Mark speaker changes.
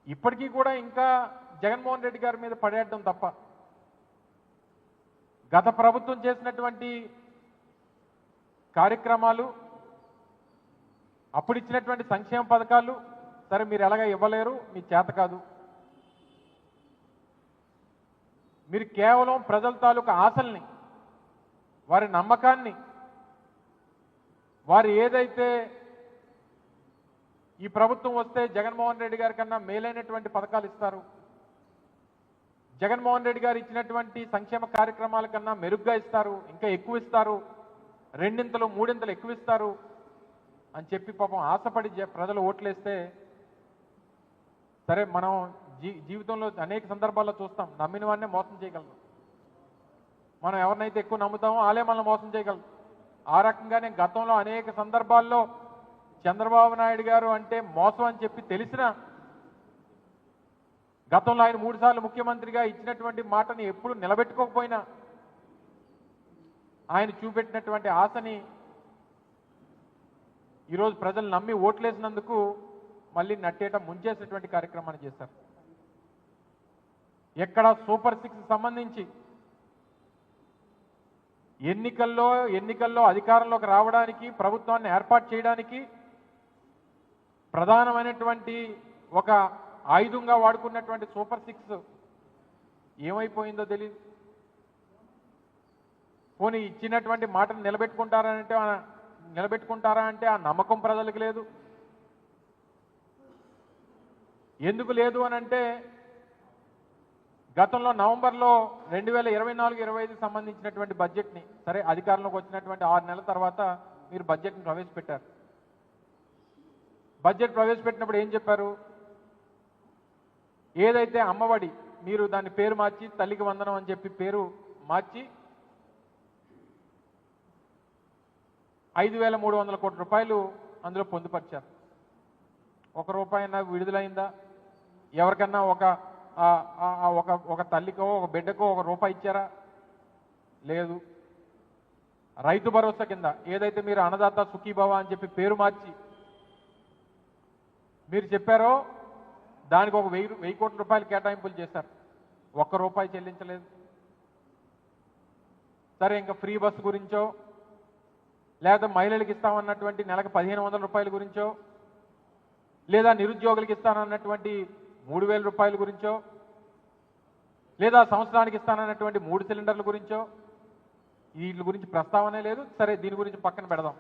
Speaker 1: ఇప్పటికీ కూడా ఇంకా జగన్మోహన్ రెడ్డి గారి మీద పడేయడం తప్ప గత ప్రభుత్వం చేసినటువంటి కార్యక్రమాలు అప్పుడు ఇచ్చినటువంటి సంక్షేమ పథకాలు సరే మీరు ఎలాగా ఇవ్వలేరు, మీ చేత కాదు. మీరు కేవలం ప్రజల తాలూకు ఆశల్ని, వారి నమ్మకాన్ని, వారు ఏదైతే ఈ ప్రభుత్వం వస్తే జగన్మోహన్ రెడ్డి గారి కన్నా మేలైనటువంటి పథకాలు ఇస్తారు, జగన్మోహన్ రెడ్డి గారు ఇచ్చినటువంటి సంక్షేమ కార్యక్రమాల కన్నా మెరుగ్గా ఇస్తారు, ఇంకా ఎక్కువ ఇస్తారు, రెండింతలు మూడింతలు ఎక్కువ ఇస్తారు అని చెప్పి పాపం ఆశపడి ప్రజలు ఓట్లేస్తే సరే మనం జీవితంలో అనేక సందర్భాల్లో చూస్తాం, నమ్మిన వాడినే మోసం చేయగలరు. మనం ఎవరినైతే ఎక్కువ నమ్ముతామో వాళ్ళే మనల్ని మోసం చేయగలరు. ఆ రకంగానే గతంలో అనేక సందర్భాల్లో చంద్రబాబు నాయుడు గారు అంటే మోసం అని చెప్పి తెలిసిన గతంలో ఆయన 3 సార్లు ముఖ్యమంత్రిగా ఇచ్చినటువంటి మాటని ఎప్పుడు నిలబెట్టుకోకపోయినా ఆయన చూపెట్టినటువంటి ఆశని ఈరోజు ప్రజలు నమ్మి ఓట్లేసినందుకు మళ్ళీ నట్టేట ముంచేసినటువంటి కార్యక్రమాన్ని చేశారు. ఎక్కడ సూపర్ 6 సంబంధించి ఎన్నికల్లో అధికారంలోకి రావడానికి, ప్రభుత్వాన్ని ఏర్పాటు చేయడానికి ప్రధానమైనటువంటి ఒక ఆయుధంగా వాడుకున్నటువంటి సూపర్ 6 ఏమైపోయిందో తెలియదు. పోనీ ఇచ్చినటువంటి మాటను నిలబెట్టుకుంటారా అంటే ఆ నమ్మకం ప్రజలకు లేదు. ఎందుకు లేదు అని అంటే గతంలో నవంబర్లో 2024-25 సంబంధించినటువంటి బడ్జెట్ని సరే అధికారంలోకి వచ్చినటువంటి 6 నెలల తర్వాత మీరు బడ్జెట్ని ప్రవేశపెట్టారు. బడ్జెట్ ప్రవేశపెట్టినప్పుడు ఏం చెప్పారు? ఏదైతే అమ్మఒడి మీరు దాని పేరు మార్చి తల్లికి వందనం అని చెప్పి పేరు మార్చి 5,300 కోట్ల రూపాయలు అందులో పొందుపరిచారు. ₹1 నాకు విడుదలైందా? ఎవరికన్నా ఒక తల్లికో ఒక బిడ్డకో ₹1 ఇచ్చారా? లేదు. రైతు భరోసా కింద ఏదైతే మీరు అన్నదాత సుఖీభవ అని చెప్పి పేరు మార్చి మీరు చెప్పారో దానికి ఒక 1,000 కోట్ల రూపాయలు కేటాయింపులు చేశారు. ₹1 చెల్లించలేదు. సరే ఇంకా ఫ్రీ బస్సు గురించో లేదా మహిళలకు ఇస్తామన్నటువంటి నెలకు 1,500 రూపాయల గురించో లేదా నిరుద్యోగులకు ఇస్తానన్నటువంటి 3,000 రూపాయల గురించో లేదా సంవత్సరానికి ఇస్తానన్నటువంటి 3 సిలిండర్ల గురించో వీటి గురించి ప్రస్తావనే లేదు. సరే దీని గురించి పక్కన పెడదాం.